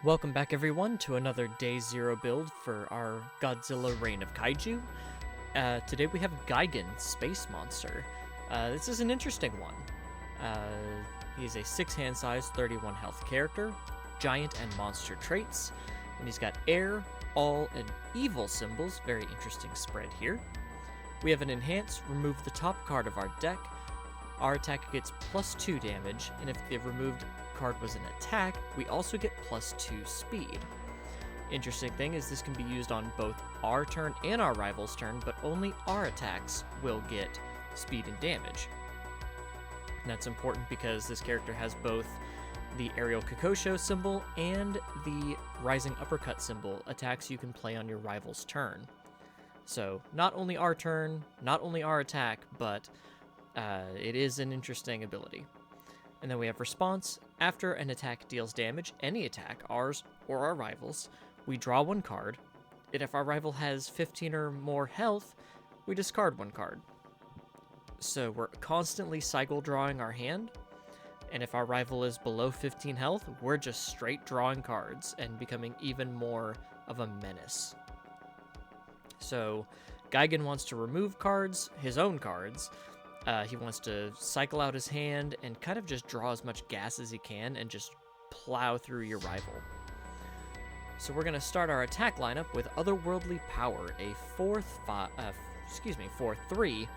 Welcome back everyone to another Day Zero build for our Godzilla Reign of Kaiju. Today we have Gigan, Space Monster. This is an interesting one. He's a 6 hand size, 31 health character, giant and monster traits, and he's got air, all, and evil symbols. Very interesting spread here. We have an enhance, remove the top card of our deck. Our attack gets +2 damage, and if the removed card was an attack, we also get +2 speed. Interesting thing is this can be used on both our turn and our rival's turn, but only our attacks will get speed and damage. And that's important because this character has both the aerial Kokosho symbol and the rising uppercut symbol, attacks you can play on your rival's turn. So not only our turn, not only our attack, but it is an interesting ability. And then we have response. After an attack deals damage, any attack, ours or our rivals, we draw one card, and if our rival has 15 or more health, we discard one card. So we're constantly cycle drawing our hand, and if our rival is below 15 health, we're just straight drawing cards and becoming even more of a menace. So Gigan wants to remove cards, his own cards. He wants to cycle out his hand and kind of just draw as much gas as he can and just plow through your rival. So we're going to start our attack lineup with Otherworldly Power, a 4/3,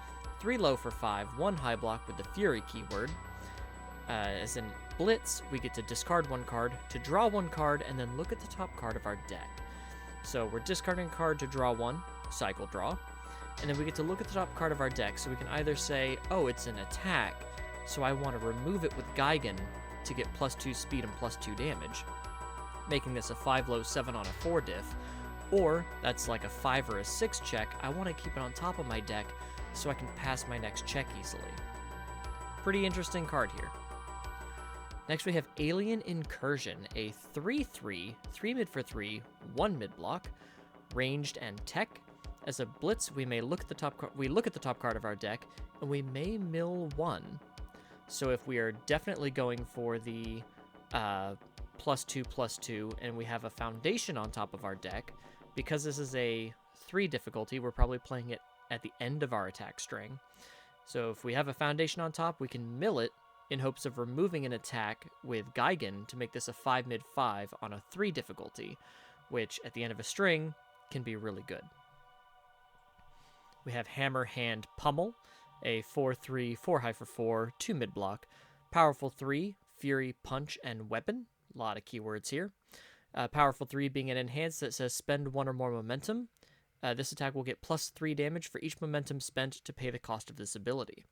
3 low for 5, 1 high block with the Fury keyword. As in Blitz, we get to discard one card, to draw one card, and then look at the top card of our deck. So we're discarding a card to draw one, cycle draw. And then we get to look at the top card of our deck, so we can either say, oh, it's an attack, so I want to remove it with Gigan to get +2 speed and +2 damage, making this a 5 low 7 on a 4 diff, or that's like a 5 or a 6 check, I want to keep it on top of my deck so I can pass my next check easily. Pretty interesting card here. Next we have Alien Incursion, a 3/3, 3 mid for 3, 1 mid block, ranged and tech. As a blitz, we look at the top card of our deck, and we may mill 1. So if we are definitely going for the +2/+2, and we have a foundation on top of our deck, because this is a 3 difficulty, we're probably playing it at the end of our attack string. So if we have a foundation on top, we can mill it in hopes of removing an attack with Gigan to make this a 5 mid 5 on a 3 difficulty, which at the end of a string can be really good. We have Hammer Hand Pummel, a 4/3, 4 high for 4, 2 mid block, powerful 3, Fury, Punch, and Weapon. A lot of keywords here. Powerful 3 being an enhance that says spend 1 or more momentum. This attack will get +3 damage for each momentum spent to pay the cost of this ability.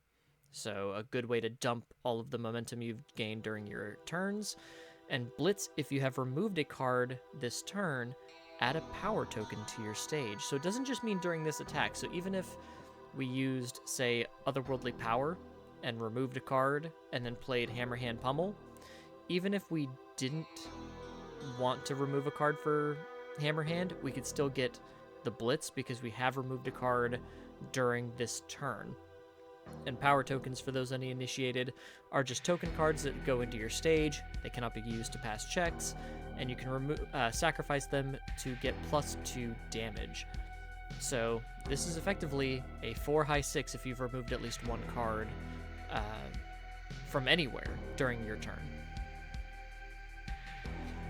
So a good way to dump all of the momentum you've gained during your turns. And Blitz, if you have removed a card this turn, add a power token to your stage. So it doesn't just mean during this attack. So even if we used, say, Otherworldly Power and removed a card and then played Hammer Hand Pummel, even if we didn't want to remove a card for Hammer Hand, we could still get the Blitz because we have removed a card during this turn. And power tokens, for those uninitiated, are just token cards that go into your stage. They cannot be used to pass checks, and you can sacrifice them to get +2 damage. So this is effectively a 4 high 6 if you've removed at least one card from anywhere during your turn.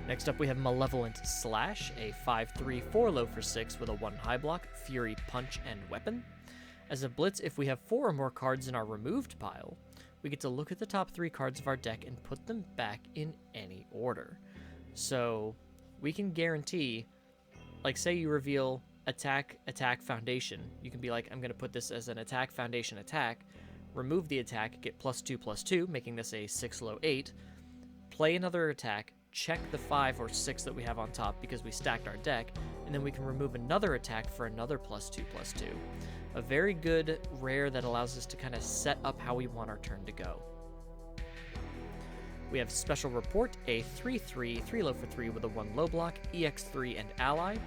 Next up we have Malevolent Slash, a 5/3, 4 low for 6 with a 1 high block, Fury, Punch, and Weapon. As a blitz, if we have 4 or more cards in our removed pile, we get to look at the top 3 cards of our deck and put them back in any order. So we can guarantee, like say you reveal attack, attack, foundation. You can be like, I'm going to put this as an attack, foundation, attack, remove the attack, get +2/+2, making this a 6 low 8, play another attack, check the 5 or 6 that we have on top because we stacked our deck, and then we can remove another attack for another +2/+2. A very good rare that allows us to kind of set up how we want our turn to go. We have Special Report, a 3/3, 3 low for 3 with a 1 low block, EX3 and Ally.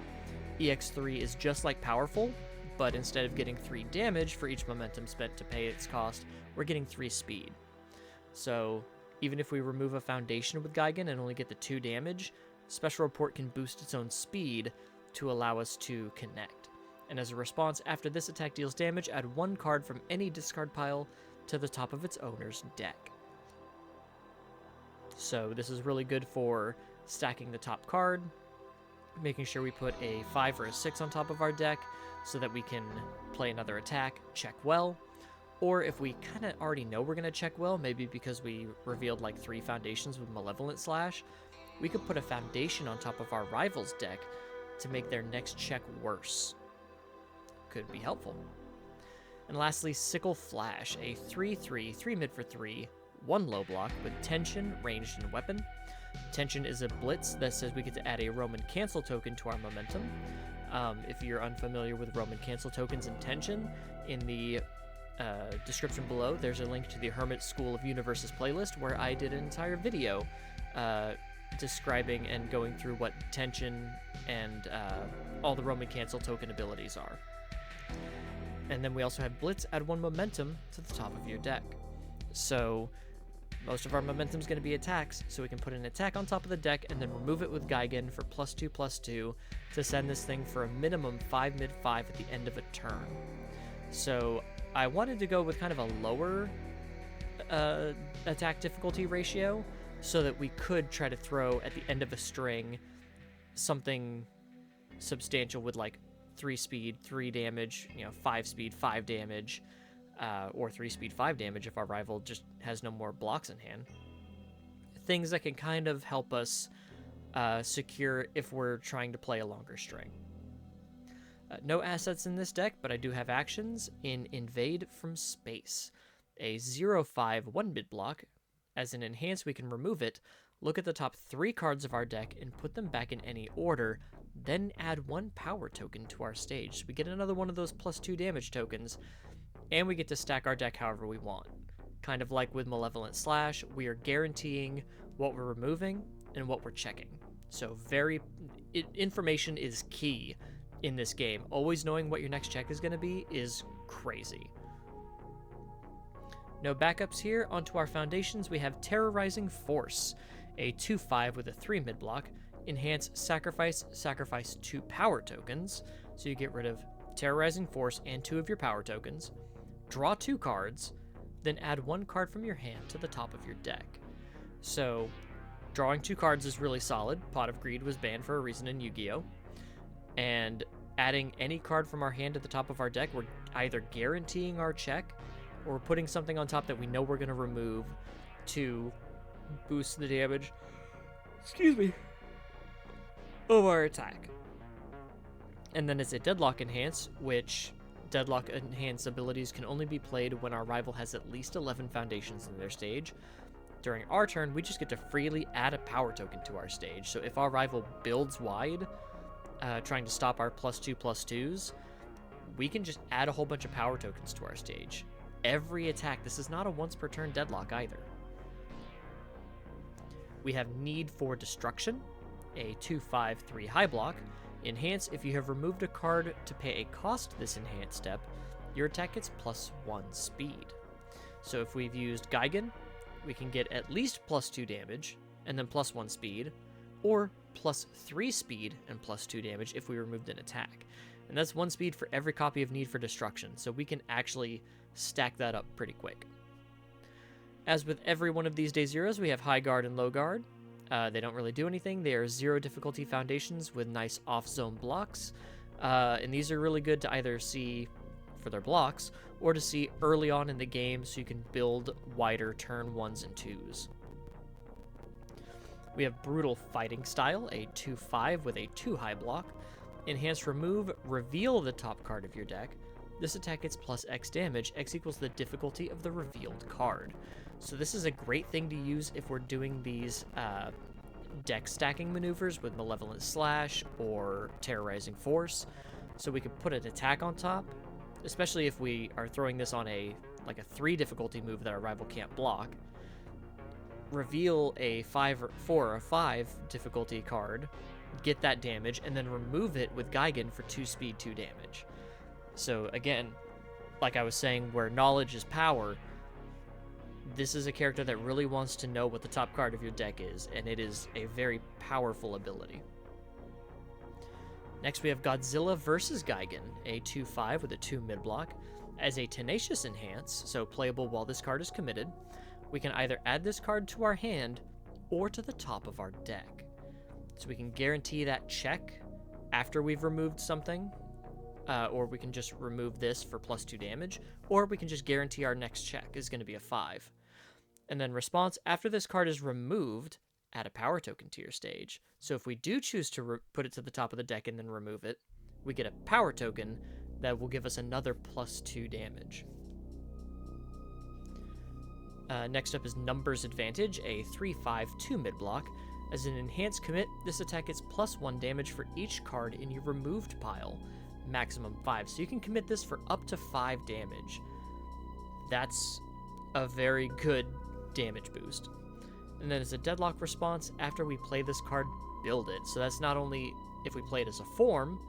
EX3 is just like Powerful, but instead of getting 3 damage for each momentum spent to pay its cost, we're getting 3 speed. So even if we remove a foundation with Gigan and only get the 2 damage, Special Report can boost its own speed to allow us to connect. And as a response, after this attack deals damage, add 1 card from any discard pile to the top of its owner's deck. So this is really good for stacking the top card, making sure we put a 5 or a 6 on top of our deck so that we can play another attack, check well. Or if we kind of already know we're going to check well, maybe because we revealed like 3 foundations with Malevolent Slash, we could put a foundation on top of our rival's deck to make their next check worse. Could be helpful. And lastly, Sickle Flash, a 3/3, 3 mid for 3, 1 low block with Tension, Ranged, and Weapon. Tension is a blitz that says we get to add a Roman Cancel token to our momentum. If you're unfamiliar with Roman Cancel tokens and Tension, in the description below, there's a link to the Hermit School of Universus playlist where I did an entire video describing and going through what Tension and all the Roman Cancel token abilities are. And then we also have Blitz, add 1 momentum to the top of your deck. So most of our momentum is going to be attacks, so we can put an attack on top of the deck and then remove it with Gigan for +2/+2 to send this thing for a minimum 5 mid 5 at the end of a turn. So I wanted to go with kind of a lower attack difficulty ratio so that we could try to throw at the end of a string something substantial with like 3 speed, 3 damage, 5 speed, 5 damage, or 3 speed, 5 damage if our rival just has no more blocks in hand. Things that can kind of help us secure if we're trying to play a longer string. No assets in this deck, but I do have actions in Invade from Space. A 0/5 1 mid block. As an enhance, we can remove it, look at the top 3 cards of our deck, and put them back in any order, then add 1 power token to our stage. So we get another one of those +2 damage tokens, and we get to stack our deck however we want. Kind of like with Malevolent Slash, we are guaranteeing what we're removing and what we're checking. So information is key in this game. Always knowing what your next check is going to be is crazy. No backups here. Onto our foundations, we have Terrorizing Force, a 2/5 with a 3 mid block. Enhance, sacrifice 2 power tokens, so you get rid of Terrorizing Force and 2 of your power tokens. Draw 2 cards, then add 1 card from your hand to the top of your deck. So drawing 2 cards is really solid. Pot of Greed was banned for a reason in Yu-Gi-Oh! And adding any card from our hand to the top of our deck, we're either guaranteeing our check or we're putting something on top that we know we're going to remove to boost the damage, of our attack. And then it's a Deadlock Enhance, which Deadlock Enhance abilities can only be played when our rival has at least 11 foundations in their stage. During our turn, we just get to freely add a power token to our stage. So if our rival builds wide, trying to stop our +2/+2s, we can just add a whole bunch of power tokens to our stage. Every attack. This is not a once per turn deadlock either. We have Need for Destruction, a 2/5 3 high block. Enhance, if you have removed a card to pay a cost this enhanced step, your attack gets +1 speed. So if we've used Gigan, we can get at least +2 damage and then +1 speed, or +3 speed and +2 damage if we removed an attack. And that's 1 speed for every copy of Need for Destruction, so we can actually stack that up pretty quick. As with every one of these day zeros, we have high guard and low guard. They don't really do anything. They are 0 difficulty foundations with nice off-zone blocks. And these are really good to either see for their blocks or to see early on in the game so you can build wider turn 1s and 2s. We have Brutal Fighting Style, a 2/5 with a 2 high block. Enhance, remove, reveal the top card of your deck. This attack gets +X damage. X equals the difficulty of the revealed card. So this is a great thing to use if we're doing these deck stacking maneuvers with Malevolent Slash or Terrorizing Force. So we can put an attack on top, especially if we are throwing this on a 3 difficulty move that our rival can't block. Reveal a 4 or 5 difficulty card, get that damage, and then remove it with Gigan for 2 speed, 2 damage. So again, like I was saying, where knowledge is power, this is a character that really wants to know what the top card of your deck is, and it is a very powerful ability. Next, we have Godzilla versus Gigan, a 2/5 with a 2 mid-block. As a Tenacious Enhance, so playable while this card is committed, we can either add this card to our hand or to the top of our deck. So we can guarantee that check after we've removed something, or we can just remove this for +2 damage, or we can just guarantee our next check is going to be a 5. And then response, after this card is removed, add a power token to your stage. So if we do choose to put it to the top of the deck and then remove it, we get a power token that will give us another +2 damage. Next up is Numbers Advantage, a 3/5 2 mid-block. As an enhanced commit, this attack gets +1 damage for each card in your removed pile, maximum 5. So you can commit this for up to 5 damage. That's a very good damage boost. And then as a deadlock response, after we play this card, build it. So that's not only if we play it as a form,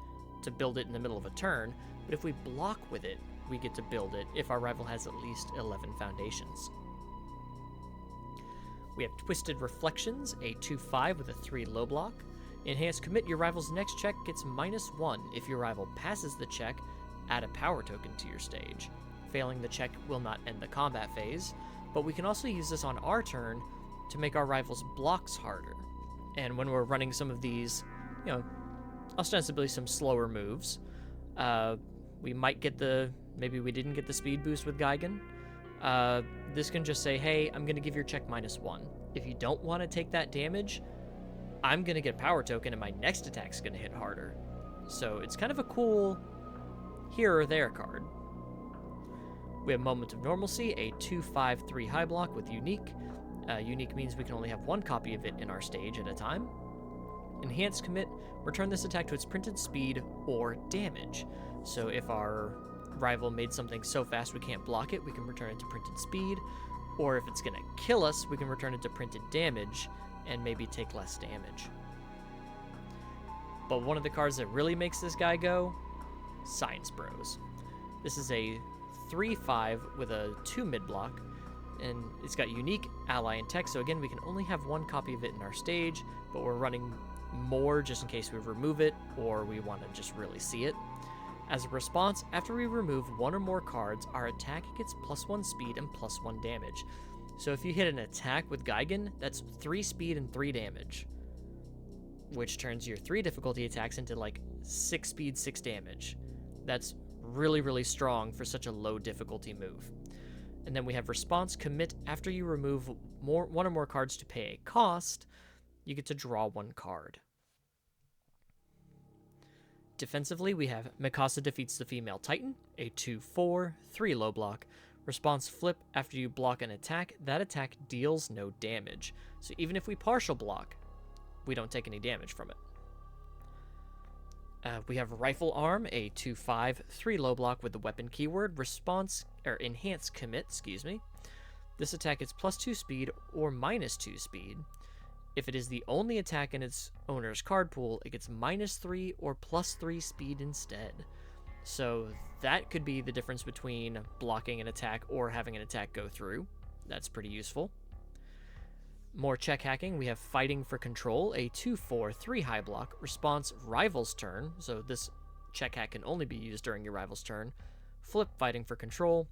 to build it in the middle of a turn, but if we block with it, we get to build it if our rival has at least 11 foundations. We have Twisted Reflections, a 2/5 with a 3 low block. Enhanced commit, your rival's next check gets -1. If your rival passes the check, add a power token to your stage. Failing the check will not end the combat phase, but we can also use this on our turn to make our rival's blocks harder. And when we're running some of these, ostensibly some slower moves, we might get maybe we didn't get the speed boost with Gigan. This can just say, hey, I'm going to give your check -1. If you don't want to take that damage, I'm going to get a power token and my next attack's going to hit harder. So it's kind of a cool here or there card. We have Moment of Normalcy, a 2/5 3 high block with Unique. Unique means we can only have one copy of it in our stage at a time. Enhanced commit, return this attack to its printed speed or damage. So if our rival made something so fast we can't block it, we can return it to printed speed. Or if it's going to kill us, we can return it to printed damage and maybe take less damage. But one of the cards that really makes this guy go, Science Bros. This is a 3/5 with a 2 mid-block, and it's got Unique, Ally, and Tech, so again, we can only have one copy of it in our stage, but we're running more just in case we remove it, or we want to just really see it. As a response, after we remove one or more cards, our attack gets +1 speed and +1 damage. So if you hit an attack with Gigan, that's 3 speed and 3 damage, which turns your 3 difficulty attacks into like 6 speed, 6 damage. That's really, really strong for such a low difficulty move. And then we have Response Commit. After you remove one or more cards to pay a cost, you get to draw 1 card. Defensively, we have Mikasa defeats the Female Titan, a 2/4 3 low block. Response flip, after you block an attack, that attack deals no damage. So even if we partial block, we don't take any damage from it. We have Rifle Arm, a 2/5 3 low block with the weapon keyword. Enhanced commit, This attack gets +2 speed or -2 speed. If it is the only attack in its owner's card pool, it gets -3 or +3 speed instead. So that could be the difference between blocking an attack or having an attack go through. That's pretty useful. More check hacking, we have Fighting for Control, a 2/4 3 high block. Response, rival's turn, so this check hack can only be used during your rival's turn. Flip Fighting for Control.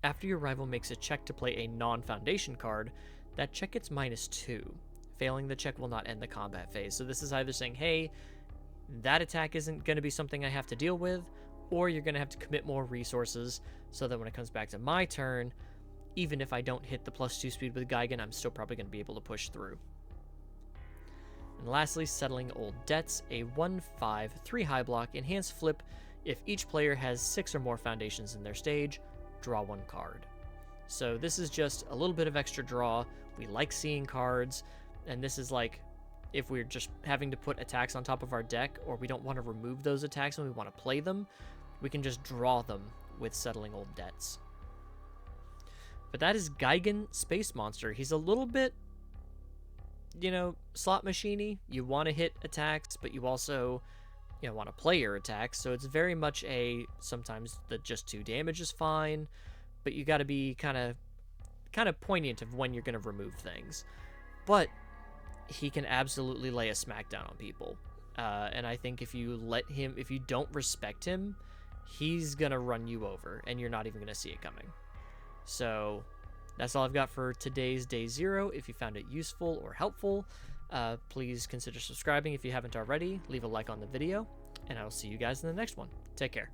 After your rival makes a check to play a non-foundation card, that check gets -2. Failing the check will not end the combat phase. So this is either saying, hey, that attack isn't going to be something I have to deal with, or you're going to have to commit more resources so that when it comes back to my turn, even if I don't hit the +2 speed with Gigan, I'm still probably going to be able to push through. And lastly, Settling Old Debts, a 1/5 3 high block. Enhanced flip, if each player has 6 or more foundations in their stage, draw 1 card. So this is just a little bit of extra draw. We like seeing cards, and this is like if we're just having to put attacks on top of our deck, or we don't want to remove those attacks and we want to play them, we can just draw them with Settling Old Debts. But that is Gigan Space Monster. He's a little bit, slot machine-y. You want to hit attacks, but you also, want to play your attacks. So it's very much sometimes the just 2 damage is fine, but you got to be kind of kind of poignant of when you're going to remove things. But he can absolutely lay a smackdown on people. And I think if you don't respect him, he's going to run you over, and you're not even going to see it coming. So that's all I've got for today's Day Zero. If you found it useful or helpful, please consider subscribing if you haven't already. Leave a like on the video, and I will see you guys in the next one. Take care.